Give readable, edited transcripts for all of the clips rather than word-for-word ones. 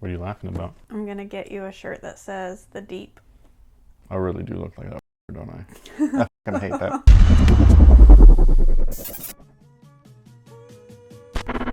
What are you laughing about? I'm gonna get you a shirt that says The Deep. I really do look like that, don't I? I fucking hate that.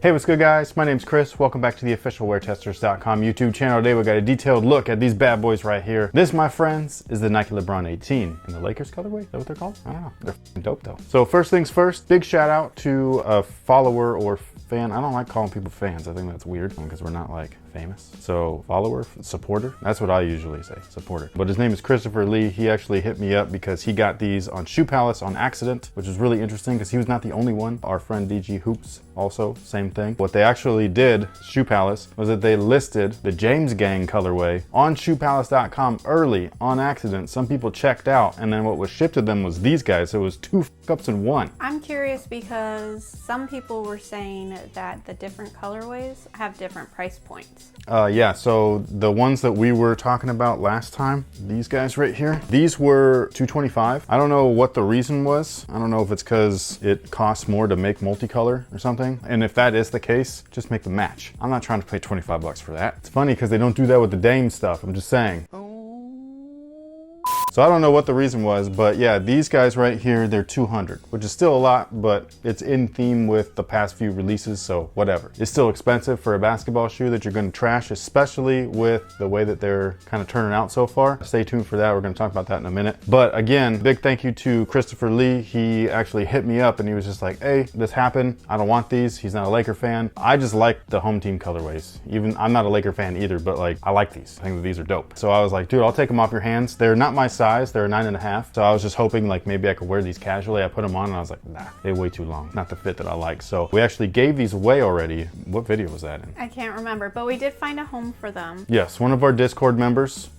Hey, what's good, guys? My name's Chris. Welcome back to the official WearTesters.com YouTube channel. Today we got a detailed look at these bad boys right here. This, my friends, is the Nike LeBron 18 in the Lakers colorway. Is that what they're called? I don't know. They're f***ing dope though. So first things first, big shout out to a follower or fan. I don't like calling people fans. I think that's weird because we're not like famous. So follower, supporter, that's what I usually say, supporter. But his name is Christopher Lee. He actually hit me up because he got these on Shoe Palace on accident, which is really interesting because he was not the only one. Our friend DG Hoops also, same thing. What they actually did, Shoe Palace, was that they listed the James Gang colorway on shoepalace.com early on accident. Some people checked out, and then what was shipped to them was these guys. So it was two fuck-ups in one. I'm curious because some people were saying that the different colorways have different price points. Yeah, so the ones that we were talking about last time, these guys right here, these were $225. I don't know what the reason was. I don't know if it's because it costs more to make multicolor or something. And if that is the case, just make the match. I'm not trying to pay 25 bucks for that. It's funny because they don't do that with the Dame stuff. I'm just saying. So I don't know what the reason was, but yeah, these guys right here, they're 200, which is still a lot, but it's in theme with the past few releases, so whatever. It's still expensive for a basketball shoe that you're gonna trash, especially with the way that they're kind of turning out so far. Stay tuned for that. We're gonna talk about that in a minute. But again, big thank you to Christopher Lee. He actually hit me up and he was just like, hey, this happened. I don't want these. He's not a Laker fan. I just like the home team colorways. Even I'm not a Laker fan either, but like, I like these. I think that these are dope. So I was like, dude, I'll take them off your hands. They're not my size. They're a 9.5. So I was just hoping like maybe I could wear these casually. I put them on and I was like, nah, they're way too long. Not the fit that I like. So we actually gave these away already. What video was that in? I can't remember, but we did find a home for them. Yes, one of our Discord members.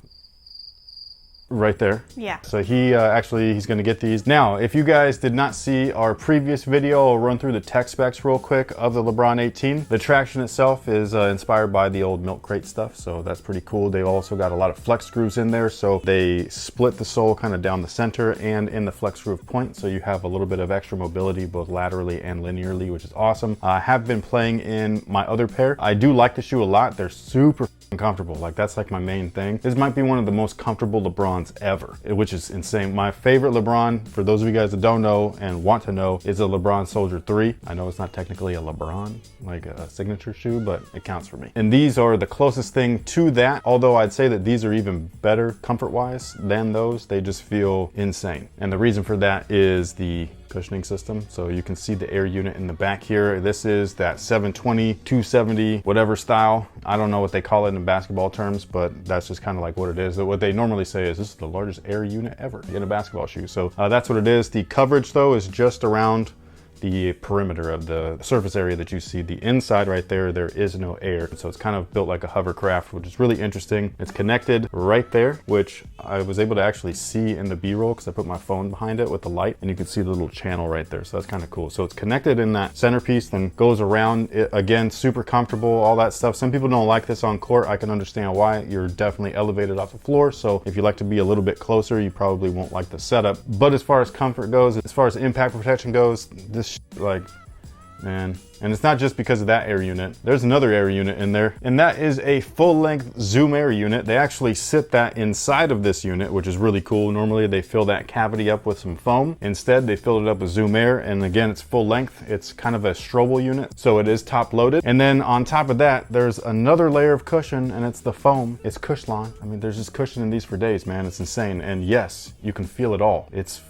Right there. Yeah. So he's gonna get these. Now, if you guys did not see our previous video, I'll run through the tech specs real quick of the LeBron 18. The traction itself is inspired by the old milk crate stuff, so that's pretty cool. They also got a lot of flex grooves in there, so they split the sole kind of down the center and in the flex groove point, so you have a little bit of extra mobility both laterally and linearly, which is awesome. I have been playing in my other pair. I do like the shoe a lot. They're super comfortable. Like, that's like my main thing. This might be one of the most comfortable LeBrons ever, which is insane. My favorite LeBron, for those of you guys that don't know and want to know, is a Lebron Soldier 3. I know it's not technically a LeBron, like a signature shoe, but it counts for me. And these are the closest thing to that, although I'd say that these are even better comfort-wise than those. They just feel insane. And the reason for that is the cushioning system. So you can see the air unit in the back here. This is that 720, 270, whatever style. I don't know what they call it in basketball terms, but that's just kind of like what it is. What they normally say is this is the largest air unit ever in a basketball shoe. So that's what it is. The coverage though is just around the perimeter of the surface area that you see. The inside right there, there is no air. So it's kind of built like a hovercraft, which is really interesting. It's connected right there, which I was able to actually see in the B-roll because I put my phone behind it with the light and you can see the little channel right there. So that's kind of cool. So it's connected in that centerpiece, then goes around it. Again, super comfortable, all that stuff. Some people don't like this on court. I can understand why. You're definitely elevated off the floor. So if you like to be a little bit closer, you probably won't like the setup. But as far as comfort goes, as far as impact protection goes, this like, man. And it's not just because of that air unit. There's another air unit in there, and that is a full-length Zoom air unit. They actually sit that inside of this unit, which is really cool. Normally they fill that cavity up with some foam. Instead, they filled it up with Zoom air, and again, it's full length. It's kind of a Strobel unit, so it is top loaded. And then on top of that, there's another layer of cushion, and it's the foam. It's Cushlon. I mean, there's just cushion in these for days, man. It's insane. And yes, you can feel it all. It's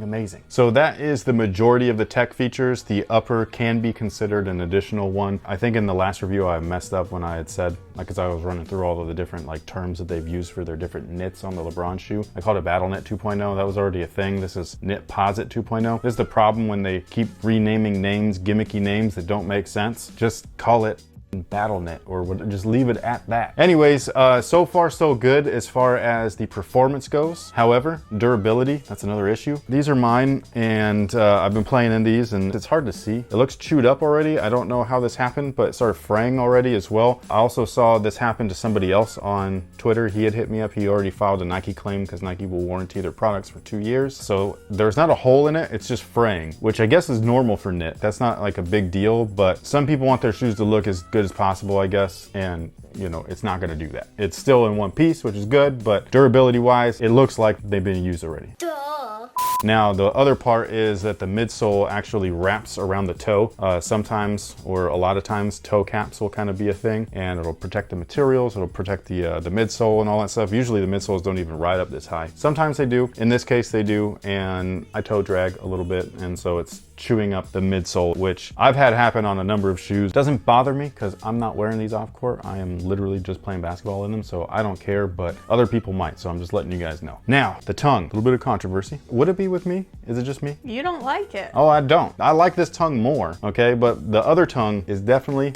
amazing. So that is the majority of the tech features. The upper can be considered an additional one. I think in the last review I messed up when I had said, like, because I was running through all of the different like terms that they've used for their different knits on the LeBron shoe. I called it Battle Knit 2.0. That was already a thing. This is Knit Posit 2.0. This is the problem when they keep renaming names, gimmicky names that don't make sense. Just call it BattleNet or just leave it at that. Anyways, so far so good as far as the performance goes. However, durability, that's another issue. These are mine and I've been playing in these and it's hard to see. It looks chewed up already. I don't know how this happened, but it started fraying already as well. I also saw this happen to somebody else on Twitter. He had hit me up. He already filed a Nike claim because Nike will warranty their products for 2 years. So there's not a hole in it. It's just fraying, which I guess is normal for knit. That's not like a big deal, but some people want their shoes to look as good good as possible, I guess, and you know, it's not gonna do that. It's still in one piece, which is good, but durability wise, it looks like they've been used already. Duh. Now, the other part is that the midsole actually wraps around the toe. Sometimes, or a lot of times, toe caps will kind of be a thing, and it'll protect the materials, it'll protect the midsole and all that stuff. Usually the midsoles don't even ride up this high. Sometimes they do. In this case, they do, and I toe drag a little bit, and so it's chewing up the midsole, which I've had happen on a number of shoes. Doesn't bother me because I'm not wearing these off court. I am literally just playing basketball in them, so I don't care, but other people might, so I'm just letting you guys know. Now, the tongue, a little bit of controversy. Would it be with me? Is it just me? You don't like it. Oh, I don't. I like this tongue more, okay? But the other tongue is definitely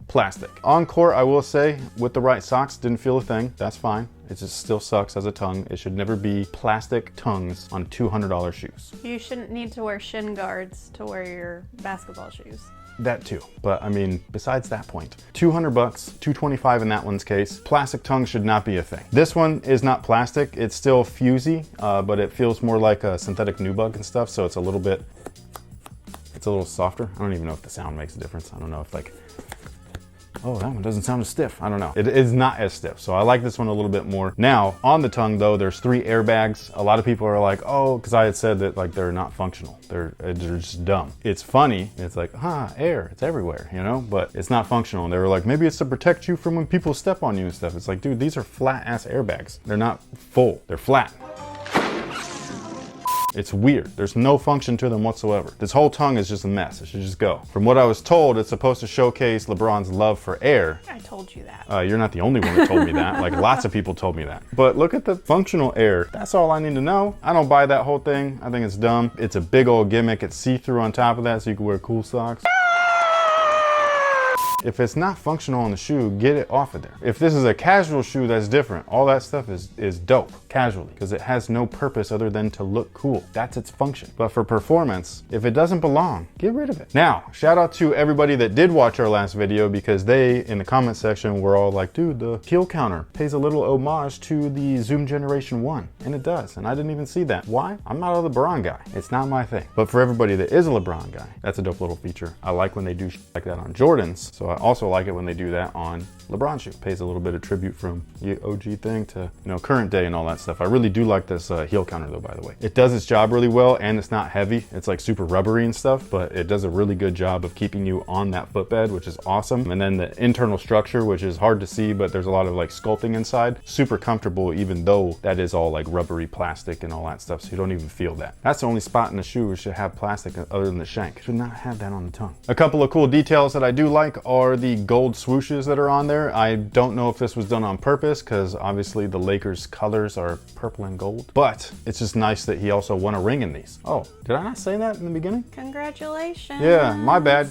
plastic. On court, I will say, with the right socks, didn't feel a thing. That's fine. It just still sucks as a tongue. It should never be plastic tongues on $200 shoes. You shouldn't need to wear shin guards to wear your basketball shoes. That too, but I mean, besides that point, 200 bucks, 225 in that one's case. Plastic tongue should not be a thing. This one is not plastic. It's still fusey, but it feels more like a synthetic nubug and stuff. So it's a little softer. I don't even know if the sound makes a difference. I don't know if like, oh, that one doesn't sound as stiff. I don't know. It is not as stiff. So I like this one a little bit more. Now, on the tongue though, there's 3 airbags. A lot of people are like, oh, because I had said that like they're not functional. They're just dumb. It's funny. It's like, air, it's everywhere, you know, but it's not functional. And they were like, maybe it's to protect you from when people step on you and stuff. It's like, dude, these are flat ass airbags. They're not full, they're flat. It's weird. There's no function to them whatsoever. This whole tongue is just a mess. It should just go. From what I was told, it's supposed to showcase LeBron's love for air. I told you that. You're not the only one that told me that. Like lots of people told me that. But look at the functional air. That's all I need to know. I don't buy that whole thing. I think it's dumb. It's a big old gimmick. It's see-through on top of that so you can wear cool socks. If it's not functional on the shoe, get it off of there. If this is a casual shoe, that's different. All that stuff is dope, casually, because it has no purpose other than to look cool. That's its function. But for performance, if it doesn't belong, get rid of it. Now, shout out to everybody that did watch our last video, because they, in the comment section, were all like, dude, the heel counter pays a little homage to the Zoom Generation 1. And it does, and I didn't even see that. Why? I'm not a LeBron guy. It's not my thing. But for everybody that is a LeBron guy, that's a dope little feature. I like when they do like that on Jordans, so I also like it when they do that on LeBron shoe. Pays a little bit of tribute from the OG thing to, you know, current day and all that stuff. I really do like this heel counter though, by the way. It does its job really well, and it's not heavy. It's like super rubbery and stuff, but it does a really good job of keeping you on that footbed, which is awesome. And then the internal structure, which is hard to see, but there's a lot of like sculpting inside. Super comfortable, even though that is all like rubbery plastic and all that stuff, so you don't even feel that. That's the only spot in the shoe which should have plastic other than the shank. Should not have that on the tongue. A couple of cool details that I do like are the gold swooshes that are on there. I don't know if this was done on purpose, because obviously the Lakers colors are purple and gold, but it's just nice that he also won a ring in these. Oh, did I not say that in the beginning? Congratulations. Yeah, my bad.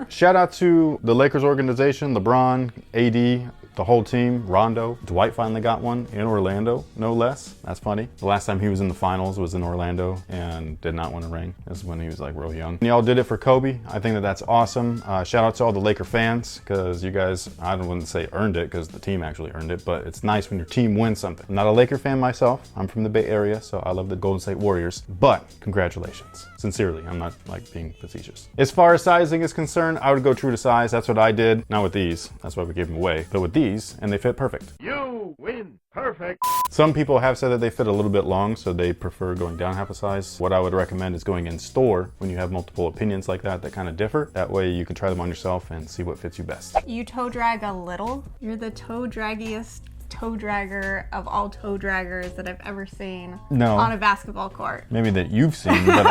Shout out to the Lakers organization, LeBron, AD, the whole team, Rondo. Dwight finally got one in Orlando, no less. That's funny. The last time he was in the finals was in Orlando and did not win a ring. This is when he was like real young. Y'all did it for Kobe. I think that that's awesome. Shout out to all the Laker fans, because you guys, I wouldn't say earned it, because the team actually earned it, but it's nice when your team wins something. I'm not a Laker fan myself. I'm from the Bay Area, so I love the Golden State Warriors, but congratulations. Sincerely, I'm not like being facetious. As far as sizing is concerned, I would go true to size. That's what I did. Not with these. That's why we gave them away. But with these, and they fit perfect. You win. Perfect. Some people have said that they fit a little bit long, so they prefer going down half a size. What I would recommend is going in store when you have multiple opinions like that kind of differ. That way you can try them on yourself and see what fits you best. You toe drag a little. You're the toe draggiest toe dragger of all toe draggers that I've ever seen on a basketball court. Maybe that you've seen, but,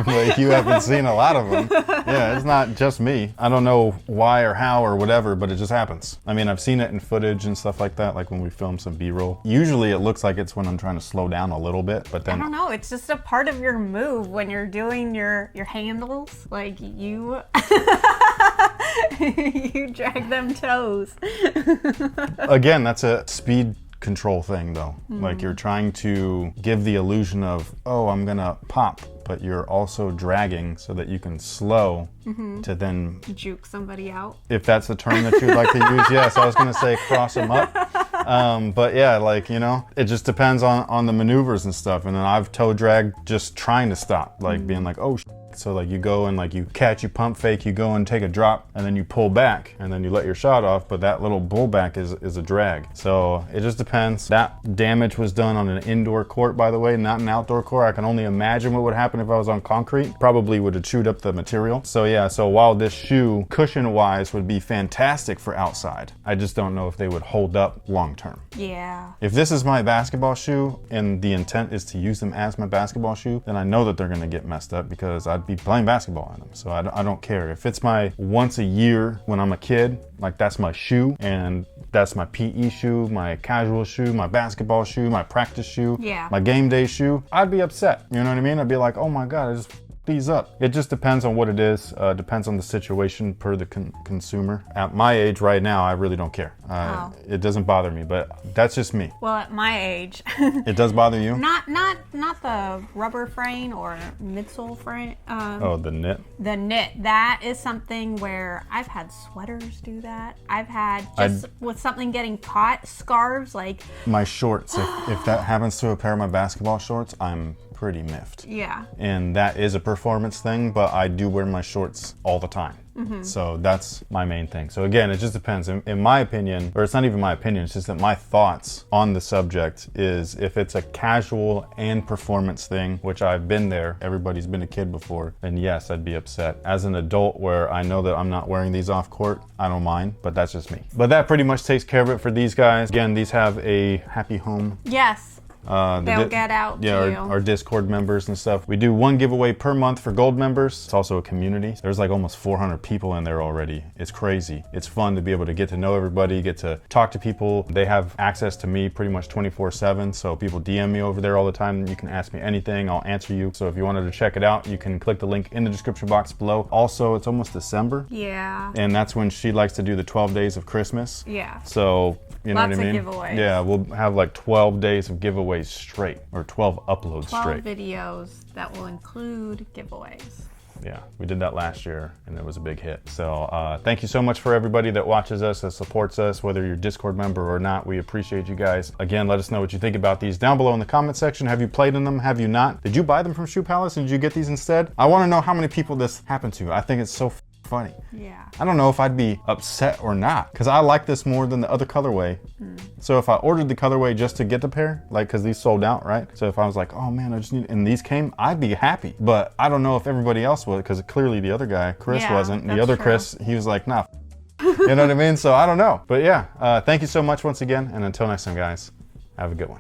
but you haven't seen a lot of them. Yeah, it's not just me. I don't know why or how or whatever, but it just happens. I mean, I've seen it in footage and stuff like that, like when we film some B-roll. Usually it looks like it's when I'm trying to slow down a little bit, but then... I don't know, it's just a part of your move when you're doing your handles. Like you... you drag them toes. Again, that's a speed control thing though. Like you're trying to give the illusion of, oh, I'm gonna pop, but you're also dragging so that you can slow to then juke somebody out. If that's the term that you'd like to use, yes, I was gonna say cross them up. But yeah, like, you know, it just depends on the maneuvers and stuff. And then I've toe dragged just trying to stop, like being like, oh, So like you go and like you catch, you pump fake, you go and take a drop, and then you pull back, and then you let your shot off, but that little pullback is a drag. So it just depends. That damage was done on an indoor court, by the way, not an outdoor court. I can only imagine what would happen if I was on concrete. Probably would have chewed up the material. So yeah, so while this shoe, cushion-wise, would be fantastic for outside, I just don't know if they would hold up long term. Yeah. If this is my basketball shoe and the intent is to use them as my basketball shoe, then I know that they're gonna get messed up because I'd be playing basketball in them. So I don't care. If it's my once a year when I'm a kid, like that's my shoe, and that's my PE shoe, my casual shoe, my basketball shoe, my practice shoe, my game day shoe, I'd be upset. You know what I mean? I'd be like, oh my God, I just these up. It just depends on what it is. Depends on the situation per the consumer. At my age right now, I really don't care. It doesn't bother me, but that's just me. Well, at my age, it does bother you? Not the rubber frame or midsole frame. Oh, the knit. The knit. That is something where I've had sweaters do that. I've had just with something getting caught, scarves like my shorts. If that happens to a pair of my basketball shorts, I'm pretty miffed. Yeah. And that is a performance thing, but I do wear my shorts all the time. So that's my main thing. So again, it just depends. In my opinion, or it's not even my opinion, it's just that my thoughts on the subject is if it's a casual and performance thing, which I've been there, everybody's been a kid before, then yes, I'd be upset. As an adult where I know that I'm not wearing these off court, I don't mind, but that's just me. But that pretty much takes care of it for these guys. Again, these have a happy home. Yes. They'll get out to you. Our Discord members and stuff. We do one giveaway per month for gold members. It's also a community. There's like almost 400 people in there already. It's crazy. It's fun to be able to get to know everybody, get to talk to people. They have access to me pretty much 24/7. So people DM me over there all the time. You can ask me anything. I'll answer you. So if you wanted to check it out, you can click the link in the description box below. Also, it's almost December. Yeah. And that's when she likes to do the 12 days of Christmas. Yeah. So you know Lots what I mean? of giveaways. Yeah, we'll have like 12 days of giveaways straight, or 12 uploads 12 straight. videos that will include giveaways. Yeah, we did that last year and it was a big hit. So thank you so much for everybody that watches us, that supports us, whether you're a Discord member or not. We appreciate you guys. Again, let us know what you think about these down below in the comment section. Have you played in them? Have you not? Did you buy them from Shoe Palace and did you get these instead? I want to know how many people this happened to. I think it's so funny. Yeah. I don't know if I'd be upset or not because I like this more than the other colorway. So if I ordered the colorway just to get the pair, like because these sold out, right? So if I was like, oh man, I just need, and these came, I'd be happy. But I don't know if everybody else would because clearly the other guy, Chris, wasn't. The other true. Chris, he was like, nah. You know what I mean? So I don't know. But yeah, thank you so much once again. And until next time, guys, have a good one.